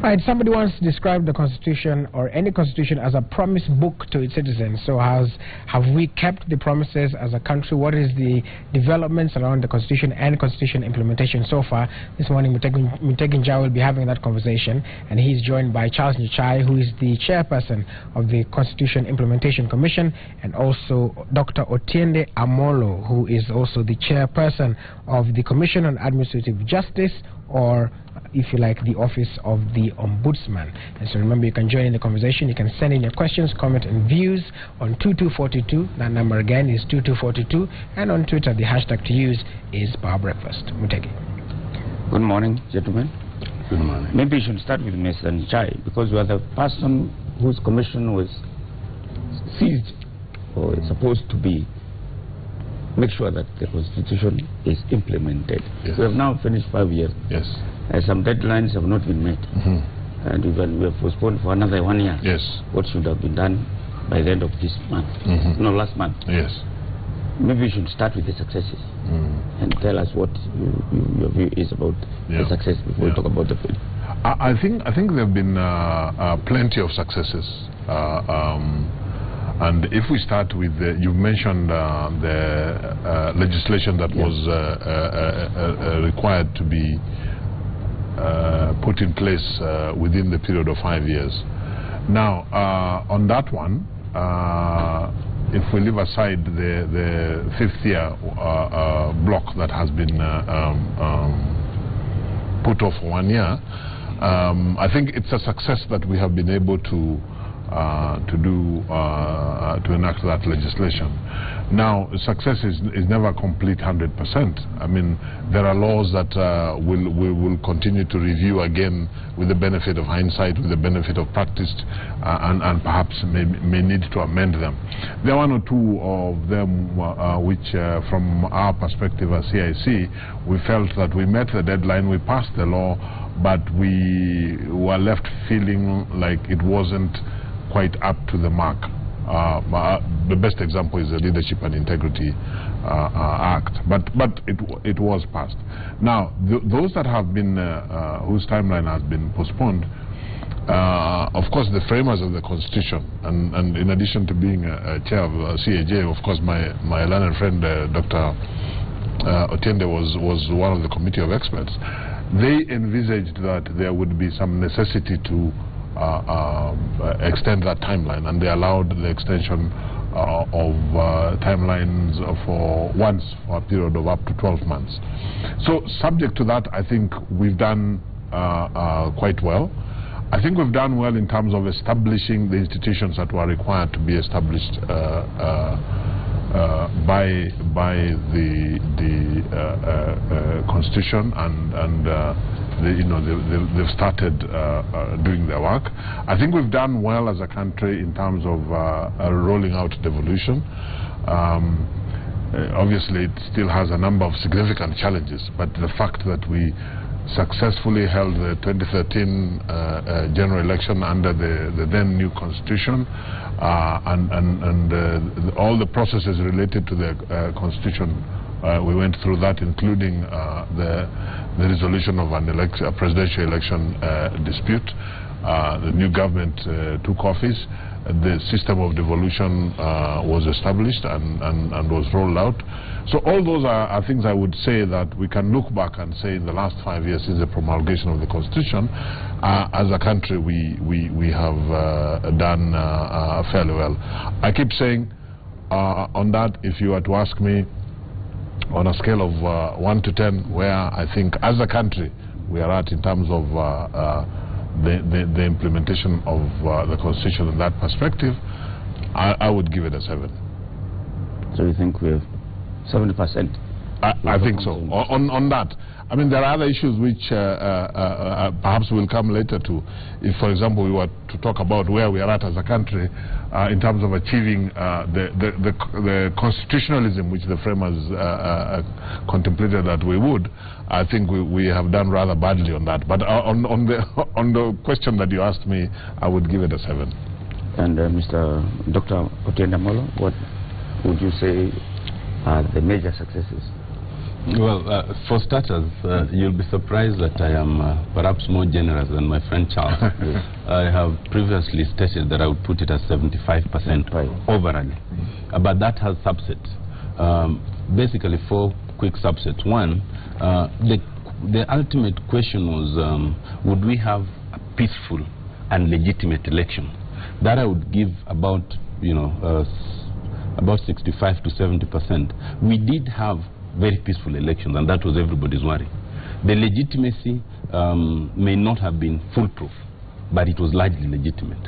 Right, somebody wants to describe the Constitution or any Constitution as a promise book to its citizens. So have we kept the promises as a country? What is the developments around the Constitution and Constitution implementation so far? This morning, Mutegi Njau will be having that conversation, and he's joined by Charles Nchai, who is the chairperson of the Constitution Implementation Commission, and also Dr. Otiende Amolo, who is also the chairperson of the Commission on Administrative Justice, or if you like, the Office of the Ombudsman. And so remember, you can join in the conversation. You can send in your questions, comment, and views on 2242. That number again is 2242. And on Twitter, the hashtag to use is Power Breakfast. Mutegi. Good morning, gentlemen. Good morning. Maybe you should start with Mr. Nchai, because you are the person whose commission was seized, or is supposed to be, make sure that the Constitution is implemented. Yes. We have now finished 5 years. Yes. Some deadlines have not been met. And we have postponed for another 1 year. Yes. What should have been done by the end of this month? No, last month. Yes. Maybe we should start with the successes and tell us what your view is about the success before we talk about the failure. I think there have been plenty of successes. And if we start with, you mentioned the legislation that was required to be put in place within the period of 5 years. Now, on that one, if we leave aside the fifth year block that has been put off for 1 year, I think it's a success that we have been able to enact that legislation. Now, success is never complete 100%. I mean, there are laws that we will continue to review again with the benefit of hindsight, with the benefit of practice, and perhaps may need to amend them. There are one or two of them which, from our perspective as CIC, we felt that we met the deadline, we passed the law, but we were left feeling like it wasn't quite up to the mark. The best example is the Leadership and Integrity Act, but it was passed. Now, those that have been, whose timeline has been postponed, of course, the framers of the Constitution, and in addition to being a chair of CAJ, of course, my learned friend, Dr. Otiende was one of the committee of experts. They envisaged that there would be some necessity to extend that timeline, and they allowed the extension of timelines for a period of up to 12 months. So subject to that, I think we've done quite well. I think we've done well in terms of establishing the institutions that were required to be established by the Constitution, and they've started doing their work. I think we've done well as a country in terms of rolling out devolution. Obviously, it still has a number of significant challenges, but the fact that we successfully held the 2013 general election under the then new Constitution, and all the processes related to the Constitution, we went through that, including the resolution of a presidential election dispute. The new government took office. The system of devolution was established and was rolled out. So all those are things I would say that we can look back and say in the last 5 years since the promulgation of the Constitution, as a country we have done fairly well. I keep saying on that, if you were to ask me on a scale of 1 to 10, where I think as a country we are at in terms of the implementation of the Constitution in that perspective, I would give it a 7. So you think we have 70%? I think so. On that. I mean, there are other issues which perhaps we'll come later to. If, for example, we were to talk about where we are at as a country in terms of achieving the constitutionalism which the framers contemplated that we would, I think we have done rather badly on that. But on the question that you asked me, I would give it a 7. And Mr. Dr. Otiende Amolo, what would you say are the major successes? Well, for starters, you'll be surprised that I am perhaps more generous than my friend Charles. I have previously stated that I would put it as 75% overall. But that has subsets. Basically, 4 quick subsets. One, the ultimate question was, would we have a peaceful and legitimate election? That I would give about, about 65 to 70%. We did have very peaceful elections, and that was everybody's worry. The legitimacy may not have been foolproof, but it was largely legitimate.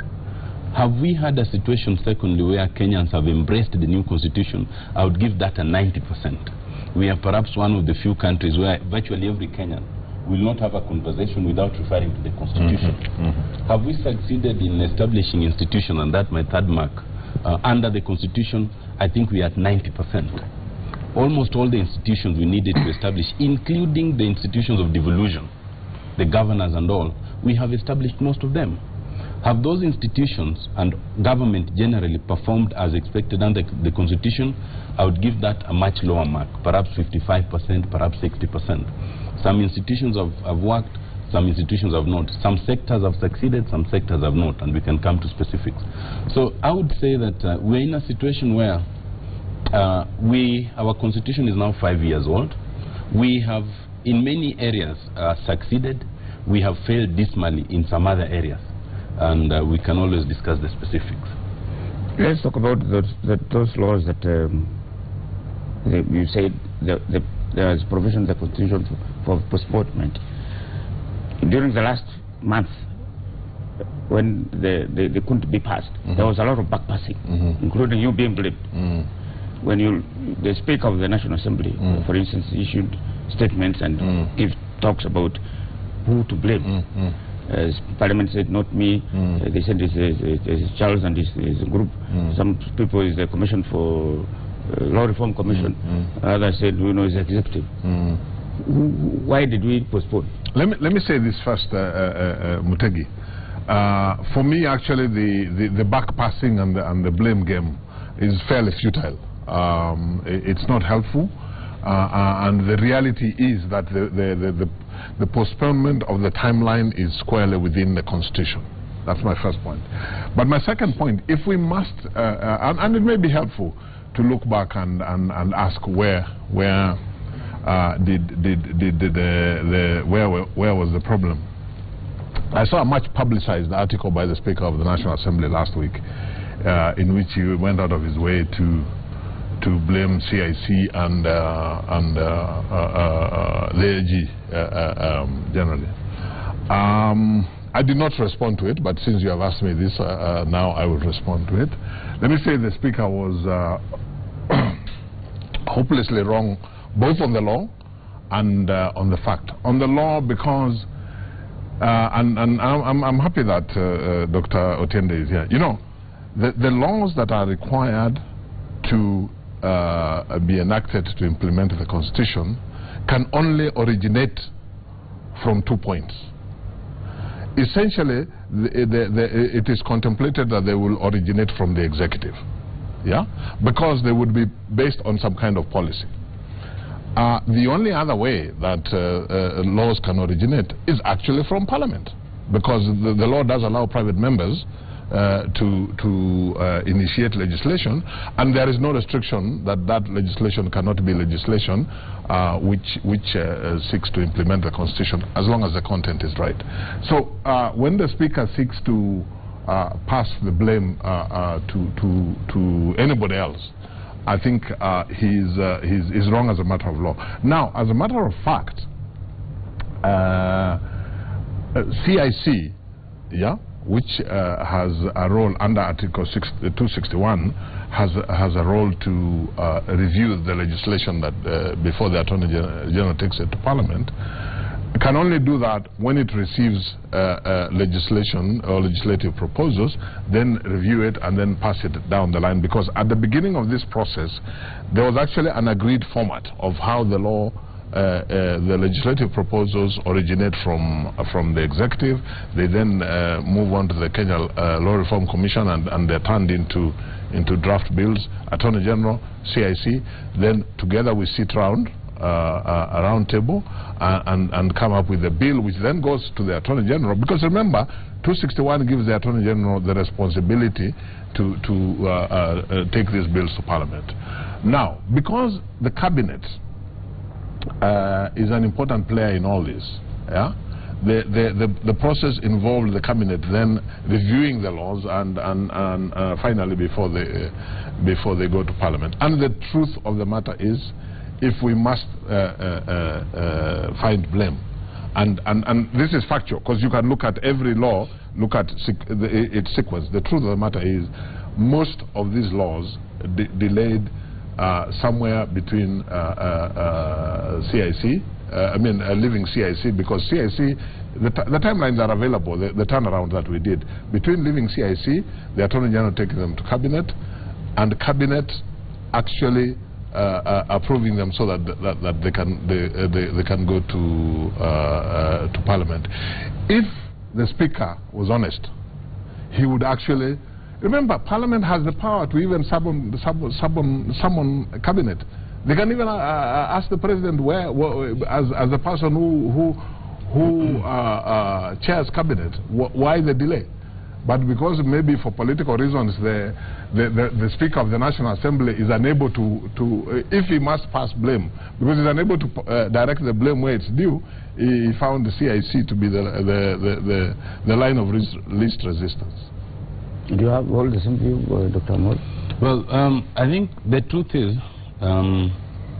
Have we had a situation, secondly, where Kenyans have embraced the new constitution? I would give that a 90%. We are perhaps one of the few countries where virtually every Kenyan will not have a conversation without referring to the constitution. Have we succeeded in establishing institutions, and that my third mark, under the constitution? I think we are at 90%. Almost all the institutions we needed to establish, including the institutions of devolution, the governors and all, we have established most of them. Have those institutions and government generally performed as expected under the constitution? I would give that a much lower mark, perhaps 55%, perhaps 60%. Some institutions have worked, some institutions have not. Some sectors have succeeded, some sectors have not, and we can come to specifics. So I would say that we're in a situation where our constitution is now 5 years old. We have in many areas succeeded. We have failed dismally in some other areas, and we can always discuss the specifics. Let's talk about those laws that you said there is provision in the constitution for postponement. During the last month, when they couldn't be passed, there was a lot of backpassing, including you being blamed. When the Speaker of the National Assembly, for instance, issued statements and talks about who to blame. Parliament said, not me. They said it's Charles and his group. Some people is the Commission for Law Reform Commission. Others said, it's executive. Why did we postpone? Let me say this first, Mutegi. For me, actually, the backpassing and the blame game is fairly futile. It's not helpful, and the reality is that the postponement of the timeline is squarely within the constitution. That's my first point. But my second point, if we must, and it may be helpful to look back and ask where was the problem. I saw a much publicized article by the Speaker of the National Assembly last week, in which he went out of his way to blame CIC and the AG generally. I did not respond to it, but since you have asked me this, now I will respond to it. Let me say the Speaker was hopelessly wrong, both on the law and on the fact. On the law, because, and I'm happy that Dr. Otiende is here. The laws that are required to be enacted to implement the Constitution can only originate from 2 points. Essentially, it is contemplated that they will originate from the executive, because they would be based on some kind of policy. The only other way that laws can originate is actually from Parliament, because the law does allow private members to initiate legislation, and there is no restriction that legislation cannot be legislation which seeks to implement the Constitution, as long as the content is right. So when the Speaker seeks to pass the blame to anybody else, I think he's wrong as a matter of law. Now, as a matter of fact, CIC, which has a role under Article 261, has a role to review the legislation that before the Attorney General takes it to Parliament, can only do that when it receives legislation or legislative proposals, then review it and then pass it down the line. Because at the beginning of this process, there was actually an agreed format of how the law, the legislative proposals originate from the executive. They then move on to the Kenya Law Reform Commission, and they're turned into draft bills. Attorney General, CIC, then together we sit round a round table and come up with a bill which then goes to the Attorney General, because remember 261 gives the Attorney General the responsibility to take these bills to Parliament. Now, because the Cabinet is an important player in all this, yeah, the process involved the Cabinet then reviewing the laws and finally before they go to Parliament. And the truth of the matter is, if we must find blame, and this is factual, because you can look at every law, look at its sequence. The truth of the matter is, most of these laws delayed somewhere between CIC, leaving CIC, because CIC, the timelines are available, the turnaround that we did. Between leaving CIC, the Attorney General taking them to Cabinet, and Cabinet actually approving them so that they can go to Parliament. If the Speaker was honest, he would actually, remember, Parliament has the power to even summon Cabinet. They can even ask the President as the person who chairs Cabinet, why the delay. But because maybe for political reasons the Speaker of the National Assembly is unable to if he must pass blame, because he's unable to direct the blame where it's due, he found the CIC to be the line of least resistance. Do you have all the same view, Dr. Amol? Well, I think the truth is,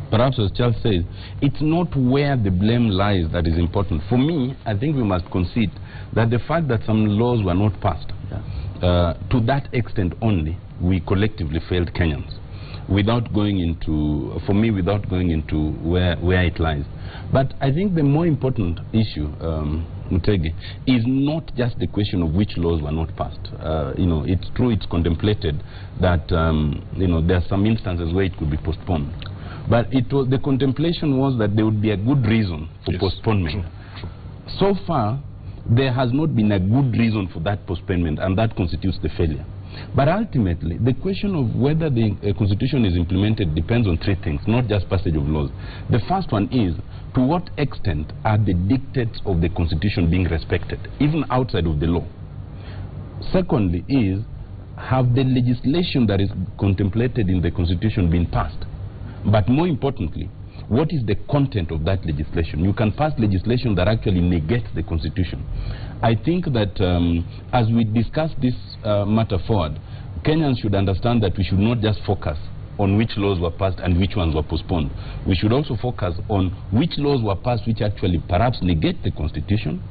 perhaps as Charles says, it's not where the blame lies that is important. For me, I think we must concede that the fact that some laws were not passed, to that extent only, we collectively failed Kenyans, without going into, for me, without going into where it lies. But I think the more important issue, Mutegi, is not just the question of which laws were not passed. It's true, it's contemplated that there are some instances where it could be postponed. But the contemplation was that there would be a good reason for postponement. True. So far, there has not been a good reason for that postponement, and that constitutes the failure. But ultimately, the question of whether the Constitution is implemented depends on three things, not just passage of laws. The first one is, to what extent are the dictates of the Constitution being respected, even outside of the law? Secondly is, have the legislation that is contemplated in the Constitution been passed? But more importantly, what is the content of that legislation? You can pass legislation that actually negates the Constitution. I think that as we discuss this matter forward, Kenyans should understand that we should not just focus on which laws were passed and which ones were postponed. We should also focus on which laws were passed which actually perhaps negate the Constitution,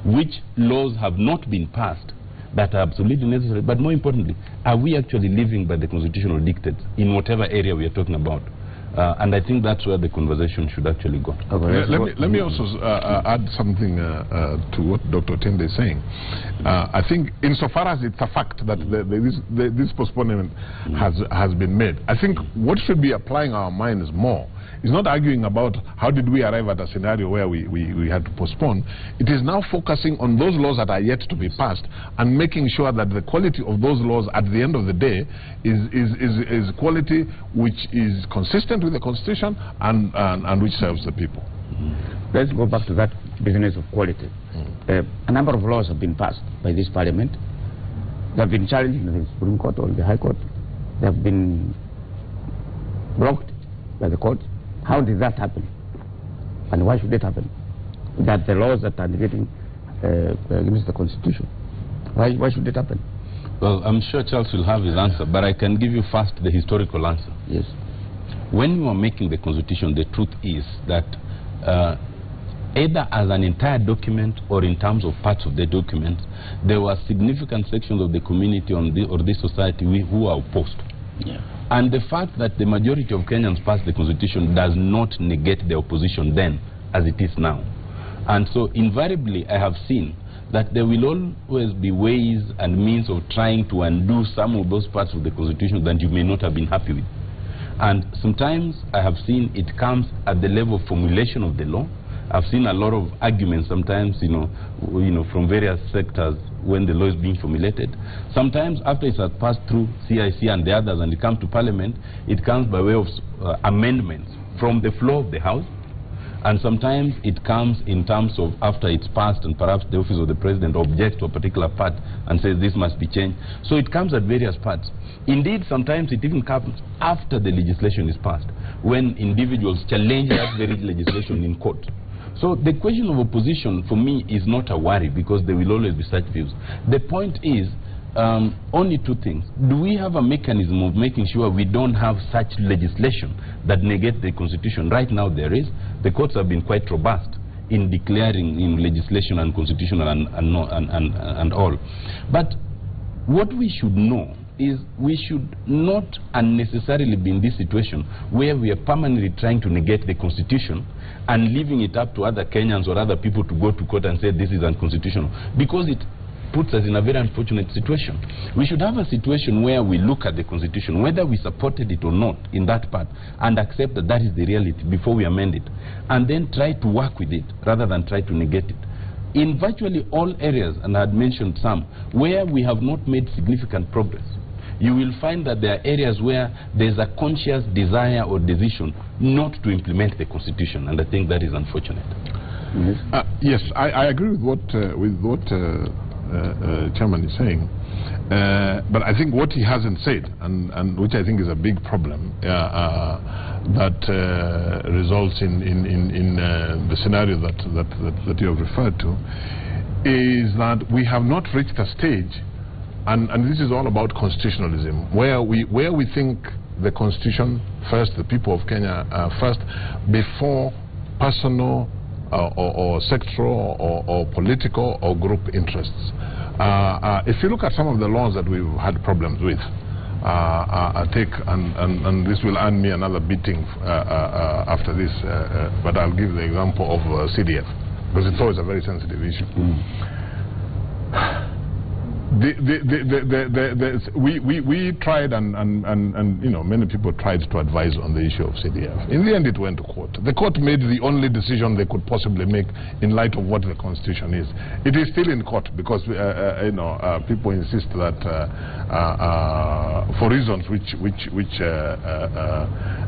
which laws have not been passed that are absolutely necessary, but more importantly, are we actually living by the constitutional dictates in whatever area we are talking about? And I think that's where the conversation should actually go. Let me also add something to what Dr. Tende is saying. I think insofar as it's a fact that this postponement has been made, I think what should be applying our minds more is not arguing about how did we arrive at a scenario where we had to postpone. It is now focusing on those laws that are yet to be passed and making sure that the quality of those laws at the end of the day is quality which is consistent with the Constitution and which serves the people. Let's go back to that business of quality. A number of laws have been passed by this Parliament. They have been challenged in the Supreme Court or the High Court. They have been blocked by the court. How did that happen? And why should it happen? That the laws that are negating against the Constitution. Why should it happen? Well, I'm sure Charles will have his answer, but I can give you first the historical answer. Yes. When you are making the Constitution, the truth is that either as an entire document or in terms of parts of the document, there were significant sections of the community or this society who are opposed. Yeah. And the fact that the majority of Kenyans passed the Constitution does not negate the opposition then as it is now. And so invariably I have seen that there will always be ways and means of trying to undo some of those parts of the Constitution that you may not have been happy with. And sometimes I have seen it comes at the level of formulation of the law. I've seen a lot of arguments sometimes, from various sectors when the law is being formulated. Sometimes after it has passed through CIC and the others and it comes to Parliament, it comes by way of amendments from the floor of the House, and sometimes it comes in terms of after it's passed and perhaps the office of the president objects to a particular part and says this must be changed. So it comes at various parts. Indeed, sometimes it even comes after the legislation is passed, when individuals challenge that very legislation in court. So the question of opposition for me is not a worry, because there will always be such views. The point is only two things. Do we have a mechanism of making sure we don't have such legislation that negates the Constitution? Right now there is. The courts have been quite robust in declaring in legislation unconstitutional and all. But what we should know is we should not unnecessarily be in this situation where we are permanently trying to negate the Constitution and leaving it up to other Kenyans or other people to go to court and say this is unconstitutional, because it puts us in a very unfortunate situation. We should have a situation where we look at the Constitution, whether we supported it or not in that part, and accept that that is the reality before we amend it, and then try to work with it rather than try to negate it. In virtually all areas, and I had mentioned some, where we have not made significant progress, you will find that there are areas where there's a conscious desire or decision not to implement the Constitution, and I think that is unfortunate. Yes, I agree with what Chairman is saying, but I think what he hasn't said, and which I think is a big problem, that results in the scenario that you have referred to, is that we have not reached a stage, and this is all about constitutionalism, where we think the Constitution first, the people of Kenya first, before personal or sectoral or political or group interests. If you look at some of the laws that we've had problems with, and this will earn me another beating after this, but I'll give the example of CDF, because it's always a very sensitive issue. We tried, and you know, many people tried to advise on the issue of CDF. In the end, it went to court. The court made the only decision they could possibly make in light of what the Constitution is. It is still in court because you know, people insist that for reasons which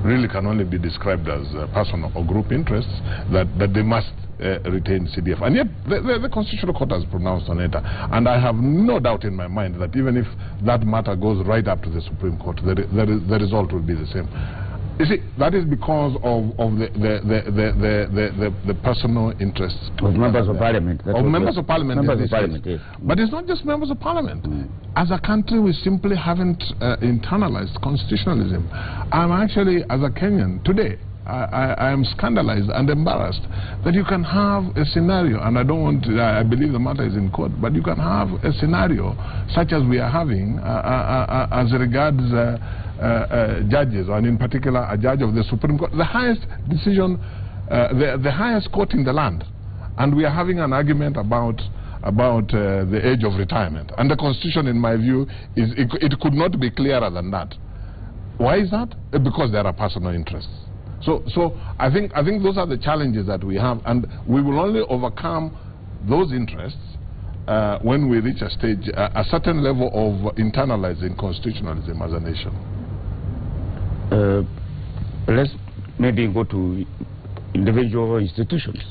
really can only be described as personal or group interests, that they must retain CDF, and yet the Constitutional Court has pronounced on it, and I have no doubt in my mind that even if that matter goes right up to the Supreme Court, the result will be the same. You see, that is because of the personal interests of members of parliament. Of members of parliament. Members of parliament, yes. But it's not just members of parliament. As a country, we simply haven't internalized constitutionalism. I'm actually, as a Kenyan today, I am scandalized and embarrassed that you can have a scenario, and I don't want to, I believe the matter is in court, but you can have a scenario such as we are having as regards judges, and in particular a judge of the Supreme Court, the highest decision, the highest court in the land, and we are having an argument about the age of retirement, and the Constitution, in my view, is it could not be clearer than that. Why is that? Because there are personal interests. So I think those are the challenges that we have, and we will only overcome those interests when we reach a stage, a certain level of internalizing constitutionalism as a nation. Let's maybe go to individual institutions,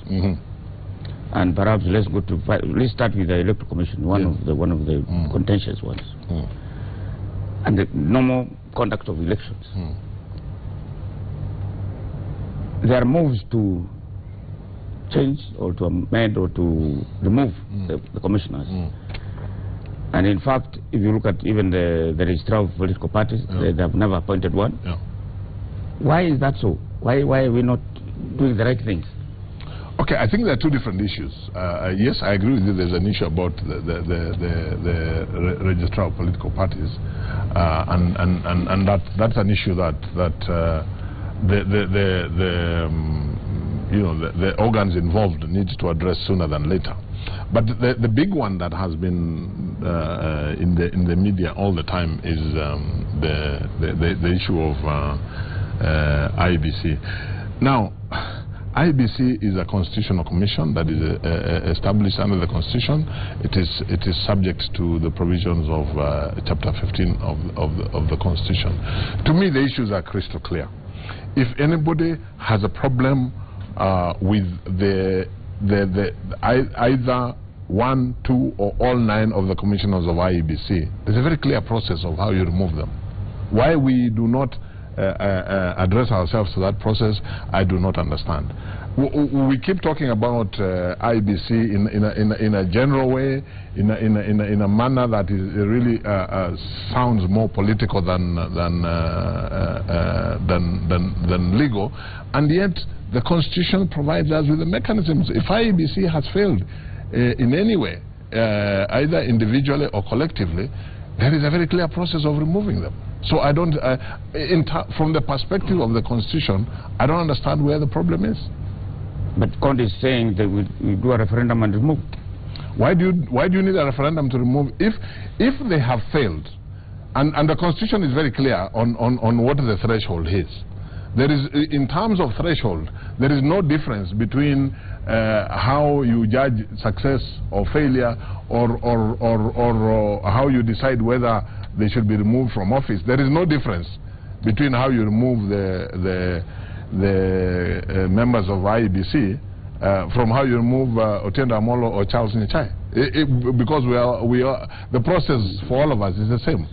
and perhaps let's go to let's start with the Electoral Commission, one of the contentious ones, and the normal conduct of elections. There are moves to change or to amend or to remove the commissioners. And in fact, if you look at even the registrar of political parties, they have never appointed one. Why is that so? Why are we not doing the right things? Okay, I think there are two different issues. Yes, I agree with you. There's an issue about the registrar of political parties, and that's an issue that the organs involved need to address sooner than later. But the big one that has been in the media all the time is the issue of IEBC. Now, IEBC is a constitutional commission that is established under the Constitution. It is subject to the provisions of Chapter 15 of the Constitution. To me, the issues are crystal clear. If anybody has a problem with either 1, 2, or all 9 of the commissioners of IEBC, there's a very clear process of how you remove them. Why we do not address ourselves to that process, I do not understand. We keep talking about IEBC in a general way, in a manner that is really sounds more political than legal, and yet the Constitution provides us with the mechanisms. If IEBC has failed in any way, either individually or collectively, there is a very clear process of removing them. So I don't, from the perspective of the Constitution, I don't understand where the problem is. But Conde is saying that we do a referendum and remove. Why do you need a referendum to remove if they have failed? And the Constitution is very clear on what the threshold is. There is, in terms of threshold, there is no difference between how you judge success or failure, or how you decide whether they should be removed from office. There is no difference between how you remove the members of IEBC from how you remove Otiendo Amolo or Charles Nyichai, because we are the process for all of us is the same.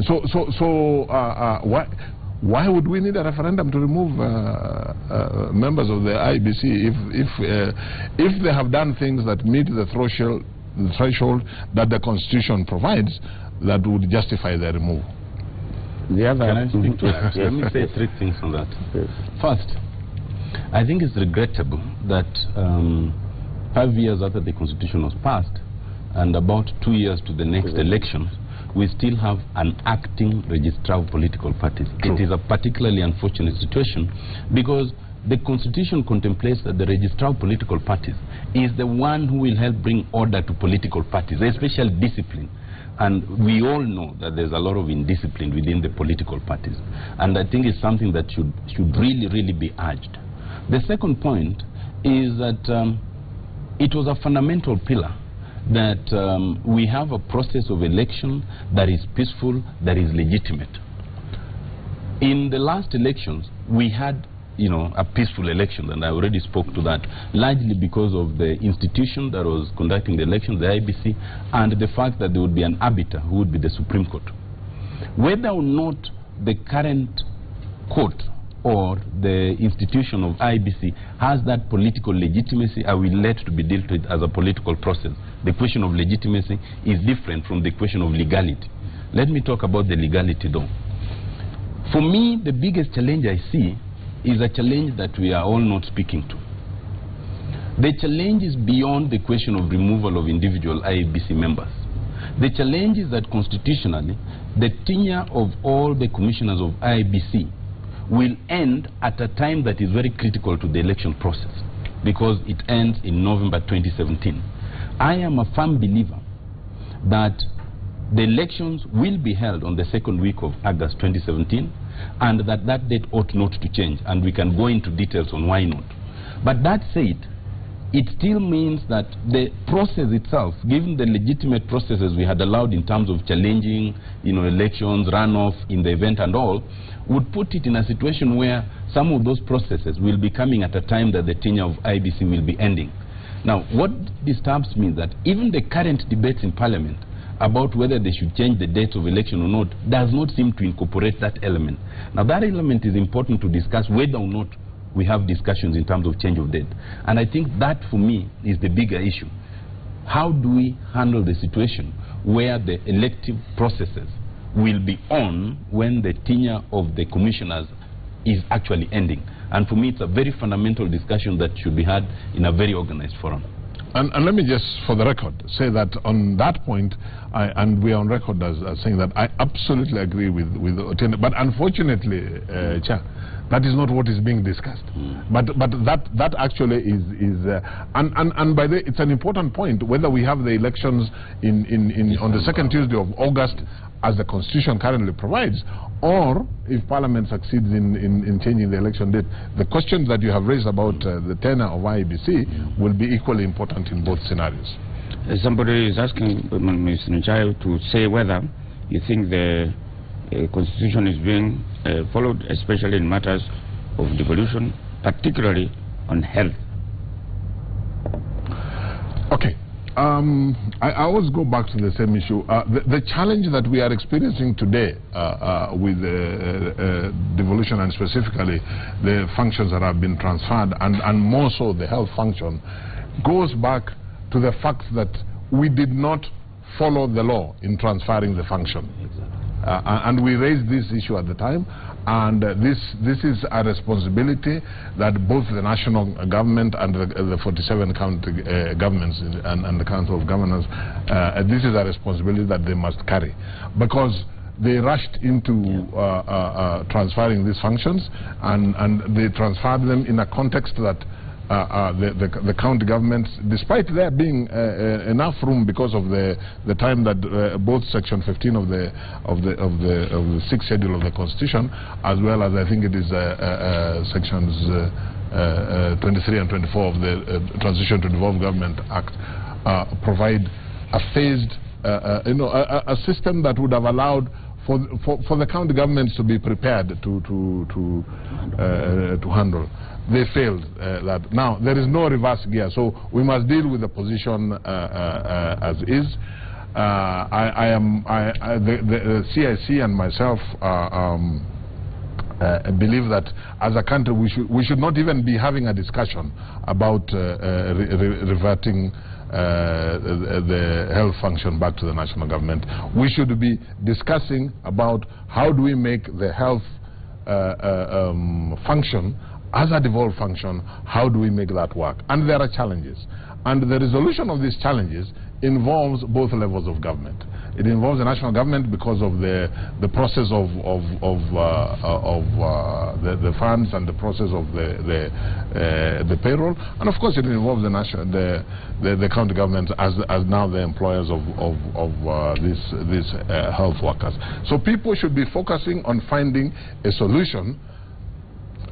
So why would we need a referendum to remove members of the IEBC if they have done things that meet the threshold that the Constitution provides that would justify their removal? The other, can I speak to that? Let me say 3 things on that. First, I think it's regrettable that 5 years after the Constitution was passed and about 2 years to the next election, we still have an acting registrar of political parties. True. It is a particularly unfortunate situation because the Constitution contemplates that the registrar of political parties is the one who will help bring order to political parties, especially discipline. And we all know that there's a lot of indiscipline within the political parties. And I think it's something that should really be urged. The second point is that it was a fundamental pillar that we have a process of election that is peaceful, that is legitimate. In the last elections, we had a peaceful election, and I already spoke to that, largely because of the institution that was conducting the election, the IEBC, and the fact that there would be an arbiter who would be the Supreme Court. Whether or not the current court or the institution of IEBC has that political legitimacy, I will let to be dealt with as a political process. The question of legitimacy is different from the question of legality. Let me talk about the legality though. For me, the biggest challenge I see is a challenge that we are all not speaking to. The challenge is beyond the question of removal of individual IEBC members. The challenge is that constitutionally, the tenure of all the commissioners of IEBC will end at a time that is very critical to the election process, because it ends in November 2017. I am a firm believer that the elections will be held on the 2nd week of August 2017, and that date ought not to change, and we can go into details on why not. But that said, it still means that the process itself, given the legitimate processes we had allowed in terms of challenging, elections, runoff in the event and all, would put it in a situation where some of those processes will be coming at a time that the tenure of IEBC will be ending. Now, what disturbs me is that even the current debates in Parliament about whether they should change the dates of election or not does not seem to incorporate that element. Now, that element is important to discuss whether or not we have discussions in terms of change of date. And I think that, for me, is the bigger issue. How do we handle the situation where the elective processes will be on when the tenure of the commissioners is actually ending? And for me, it's a very fundamental discussion that should be had in a very organized forum. And let me just, for the record, say that on that point, and we are on record as saying that I absolutely agree with Otiendo. But unfortunately, Chair, that is not what is being discussed. But that actually is and by the way, it's an important point whether we have the elections on the 2nd Tuesday of August, as the Constitution currently provides, or if Parliament succeeds in changing the election date. The questions that you have raised about the tenure of IEBC will be equally important in both scenarios. Somebody is asking Mr. Nyichai to say whether you think the Constitution is being followed, especially in matters of devolution, particularly on health? Okay. I always go back to the same issue. The challenge that we are experiencing today with devolution, and specifically the functions that have been transferred, and more so the health function, goes back to the fact that we did not follow the law in transferring the function. And we raised this issue at the time, and this is a responsibility that both the national government and the 47 county governments and the Council of Governors, this is a responsibility that they must carry, because they rushed into transferring these functions, and they transferred them in a context that the county governments, despite there being enough room because of the time that both Section 15 of the 6th schedule of the Constitution, as well as I think it is sections 23 and 24 of the Transition to Devolved Government Act, provide a phased, a system that would have allowed for the county governments to be prepared to handle. They failed that. Now there is no reverse gear, so we must deal with the position as is. The CIC and myself believe that as a country we should not even be having a discussion about reverting the health function back to the national government. We should be discussing about how do we make the health function as a devolved function, how do we make that work? And there are challenges. And the resolution of these challenges involves both levels of government. It involves the national government because of the process of the funds and the process of the payroll, and of course it involves the county governments as now the employers of these health workers. So people should be focusing on finding a solution.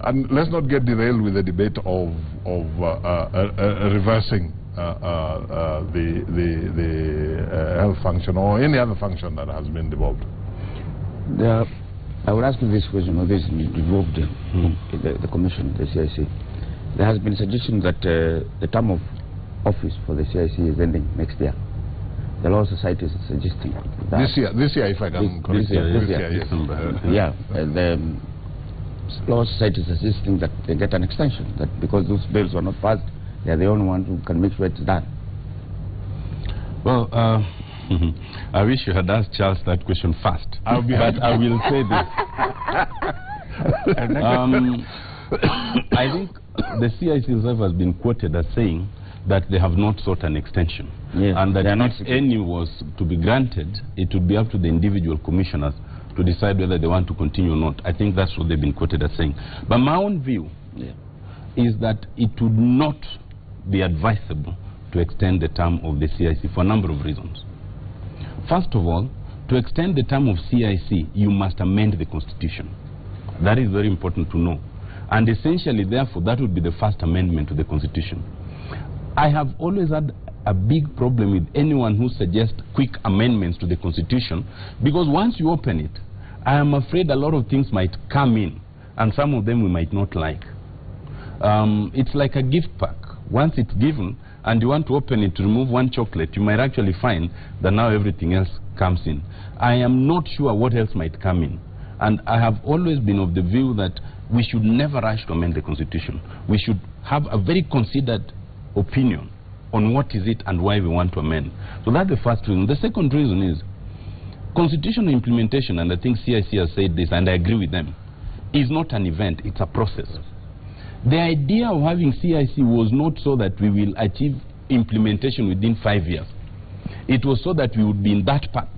And let's not get derailed with the debate of reversing the health function or any other function that has been devolved. I would ask you this question, or this devolved the commission, the CIC. There has been suggestion that the term of office for the CIC is ending next year. The Law Society is suggesting that. This year, if I can correct this year, yes. Yeah, the Law Society is suggesting that they get an extension, that because those bills were not passed, they are the only ones who can make sure it's done. Well, I wish you had asked Charles that question first. But I will say this. I think the CIC itself has been quoted as saying that they have not sought an extension. Yes, and that if any was to be granted, it would be up to the individual commissioners to decide whether they want to continue or not. I think that's what they've been quoted as saying. But my own view is that it would not be advisable to extend the term of the CIC for a number of reasons. First of all, to extend the term of CIC, you must amend the Constitution. That is very important to know. And essentially, therefore, that would be the first amendment to the Constitution. I have always had a big problem with anyone who suggests quick amendments to the Constitution, because once you open it, I am afraid a lot of things might come in, and some of them we might not like. It's like a gift pack. Once it's given, and you want to open it to remove one chocolate, you might actually find that now everything else comes in. I am not sure what else might come in. And I have always been of the view that we should never rush to amend the Constitution. We should have a very considered opinion on what is it and why we want to amend. So that's the first reason. The second reason is constitutional implementation, and I think CIC has said this, and I agree with them, is not an event, it's a process. The idea of having CIC was not so that we will achieve implementation within 5 years. It was so that we would be in that path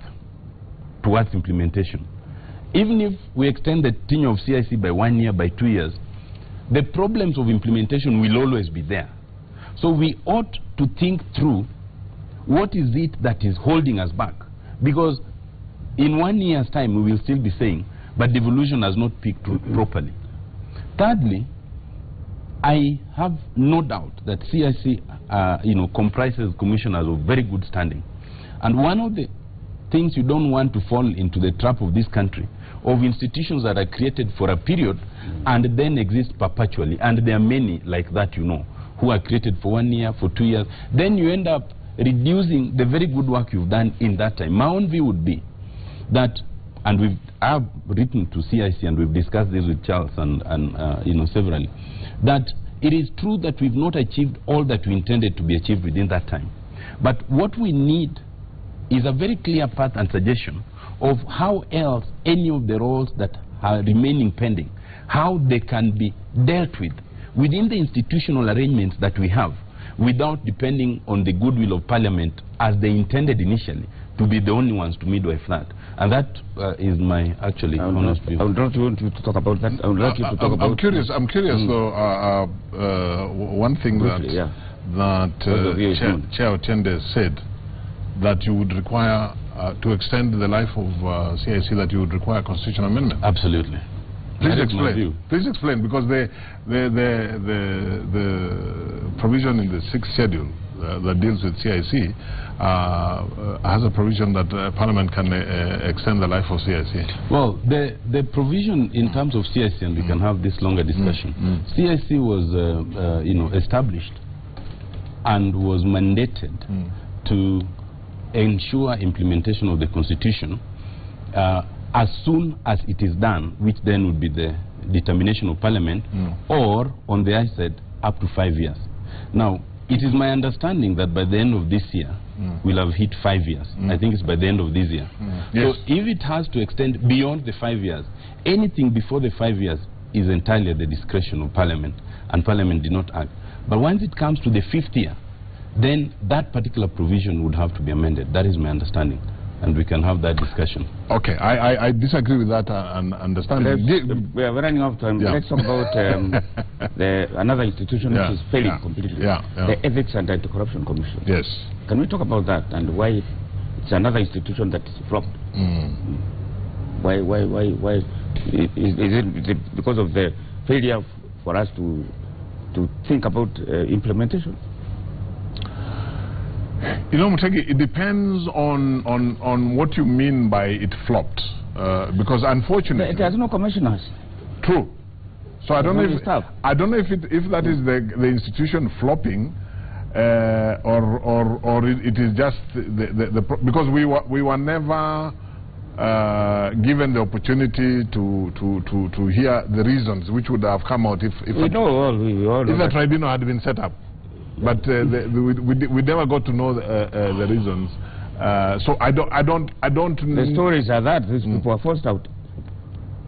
towards implementation. Even if we extend the tenure of CIC by 1 year, by 2 years, the problems of implementation will always be there. So we ought to think through what is it that is holding us back. Because in 1 year's time we will still be saying, but devolution has not picked properly. Thirdly, I have no doubt that CIC comprises commissioners of very good standing. And one of the things you don't want to fall into the trap of this country, of institutions that are created for a period and then exist perpetually. And there are many like that, you know, who are created for 1 year, for 2 years. Then you end up reducing the very good work you've done in that time. My own view would be that, and I've written to CIC and we've discussed this with Charles and you know, severally, that it is true that we've not achieved all that we intended to be achieved within that time. But what we need is a very clear path and suggestion of how else any of the roles that are remaining pending, how they can be dealt with within the institutional arrangements that we have, without depending on the goodwill of Parliament as they intended initially to be the only ones to midwife that. And that is my actually honest view. I would not want you to talk about that. I would like you to talk about... I'm curious though, one thing briefly, that Chair Otende said, that you would require, to extend the life of CIC, that you would require a constitutional amendment. Absolutely. Please explain. Please explain, because the provision in the 6th schedule that deals with CIC has a provision that Parliament can extend the life of CIC. Well, the provision in terms of CIC, and we can have this longer discussion. CIC was, you know, established and was mandated to ensure implementation of the Constitution as soon as it is done, which then would be the determination of Parliament, or on the other side, up to 5 years. Now, it is my understanding that by the end of this year, we'll have hit 5 years. I think it's by the end of this year. Yes. So if it has to extend beyond the 5 years, anything before the 5 years is entirely at the discretion of Parliament, and Parliament did not act. But once it comes to the 5th year, then that particular provision would have to be amended. That is my understanding, and we can have that discussion. Okay, I disagree with that understanding. We are running out of time. Let's talk about another institution which is failing completely. The Ethics and Anti-Corruption Commission. Yes. Can we talk about that and why it's another institution that is flopped? Why is it because of the failure for us to think about implementation? You know, Mutegi, it depends on what you mean by it flopped, because unfortunately it has no commissioners. True. So I don't know if that is the institution flopping, or it is just because we were never given the opportunity to hear the reasons which would have come out if the tribunal had been set up. But we never got to know the reasons. So I don't. The stories are that these people are forced out.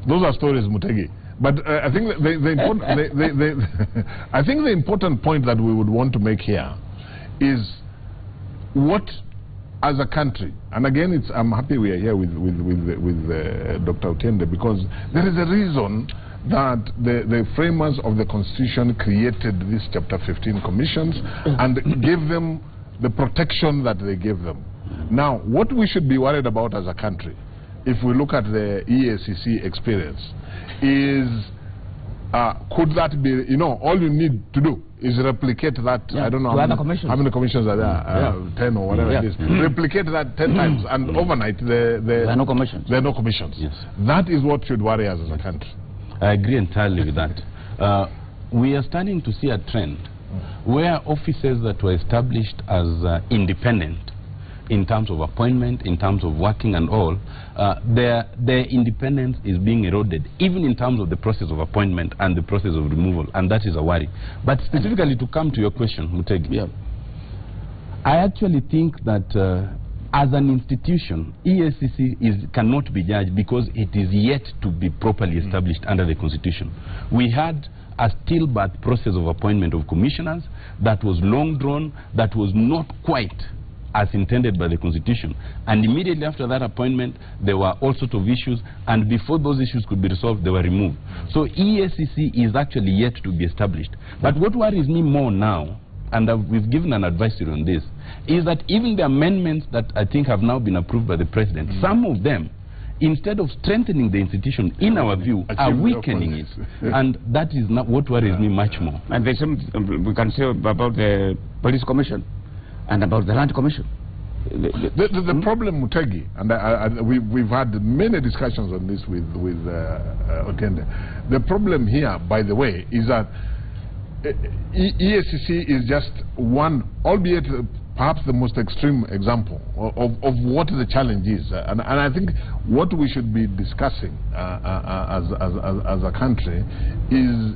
Those are stories, Mutegi. But I think I think the important point that we would want to make here is what, as a country, and again, I'm happy we are here with Dr. Otende, because there is a reason that the framers of the Constitution created these Chapter 15 commissions and gave them the protection that they gave them. Now, what we should be worried about as a country, if we look at the EACC experience, is could that be, you know, all you need to do is replicate that, I don't know how many commissions are there, 10 or whatever it is. Replicate that 10 times and overnight there are no commissions. There are no commissions. Yes. That is what should worry us as a country. I agree entirely with that. We are starting to see a trend where offices that were established as independent in terms of appointment, in terms of working and all, their independence is being eroded, even in terms of the process of appointment and the process of removal, and that is a worry. But specifically to come to your question, Mutegi, I actually think that as an institution, EACC cannot be judged because it is yet to be properly established under the Constitution. We had a stillbirth process of appointment of commissioners that was long drawn, that was not quite as intended by the Constitution. And immediately after that appointment, there were all sorts of issues, and before those issues could be resolved, they were removed. So EACC is actually yet to be established. But what worries me more now, and we've given an advisory on this, is that even the amendments that I think have now been approved by the President, some of them, instead of strengthening the institution, in our view, are weakening it. And that is not what worries me much more. And there's something we can say about the Police Commission and about the Land Commission. The problem, Mutegi, and we've had many discussions on this with Otiende. The problem here, by the way, is that EACC is just one, albeit perhaps the most extreme example of what the challenge is. And I think what we should be discussing as a country is,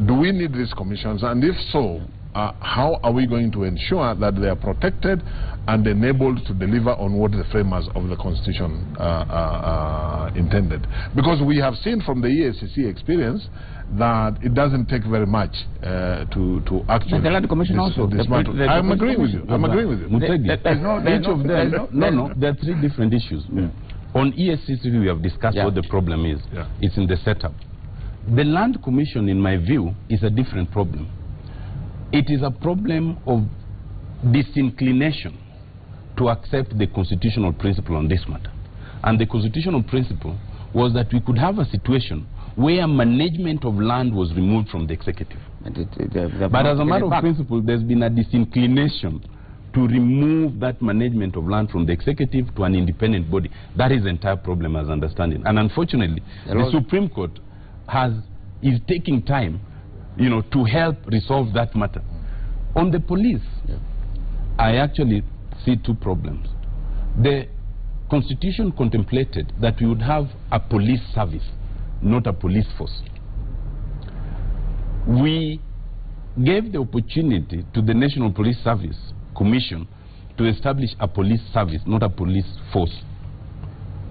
do we need these commissions? And if so, how are we going to ensure that they are protected and enabled to deliver on what the framers of the Constitution intended? Because we have seen from the EACC experience that it doesn't take very much to actually... But the Land Commission also. I'm agreeing with you. I'm agreeing with you. There are three different issues. Yeah. On EACC, we have discussed what the problem is. Yeah. It's in the setup. The Land Commission, in my view, is a different problem. It is a problem of disinclination to accept the constitutional principle on this matter. And the constitutional principle was that we could have a situation where management of land was removed from the executive. But as a matter of principle, there's been a disinclination to remove that management of land from the executive to an independent body. That is the entire problem as understanding. And unfortunately, the Supreme Court is taking time, to help resolve that matter. On the police, I actually see two problems. The Constitution contemplated that we would have a police service, not a police force. We gave the opportunity to the National Police Service Commission to establish a police service, not a police force.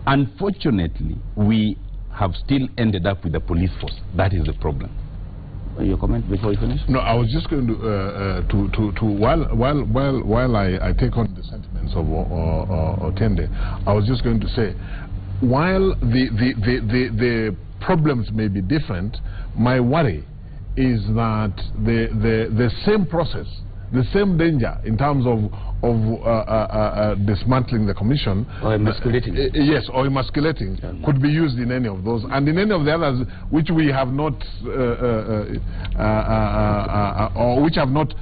Unfortunately, we have still ended up with a police force. That is the problem. Your comment before you finish? No, I was just going to while I take on the sentiments of Otiende, I was just going to say, while the problems may be different, my worry is that the same process, the same danger in terms of dismantling the commission, or emasculating, yes, or emasculating, could be used in any of those, and in any of the others which we have not or which have not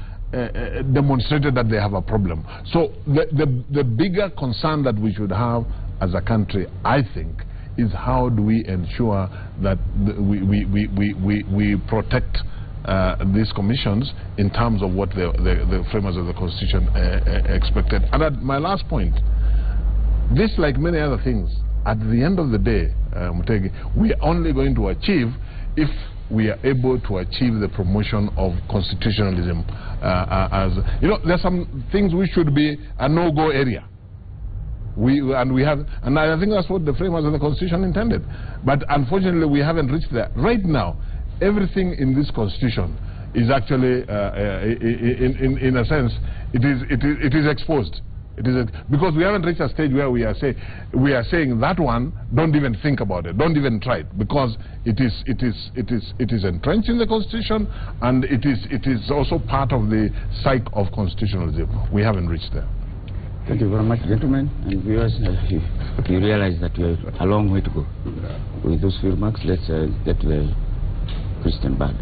demonstrated that they have a problem. So the bigger concern that we should have as a country, I think, is how do we ensure that we protect these commissions in terms of what the framers of the Constitution expected. And at my last point, this, like many other things, at the end of the day, Mutegi, we are only going to achieve if we are able to achieve the promotion of constitutionalism. There's some things we should be a no-go area. And I think that's what the framers of the Constitution intended. But unfortunately, we haven't reached there. Right now, everything in this Constitution is actually, in a sense, it is exposed. Because we haven't reached a stage where we are saying that one, don't even think about it, don't even try it, because it is entrenched in the Constitution, and it is also part of the psyche of constitutionalism. We haven't reached there. Thank you very much, gentlemen and viewers. You realize that we have a long way to go. With those few remarks, let's get to the Christian band.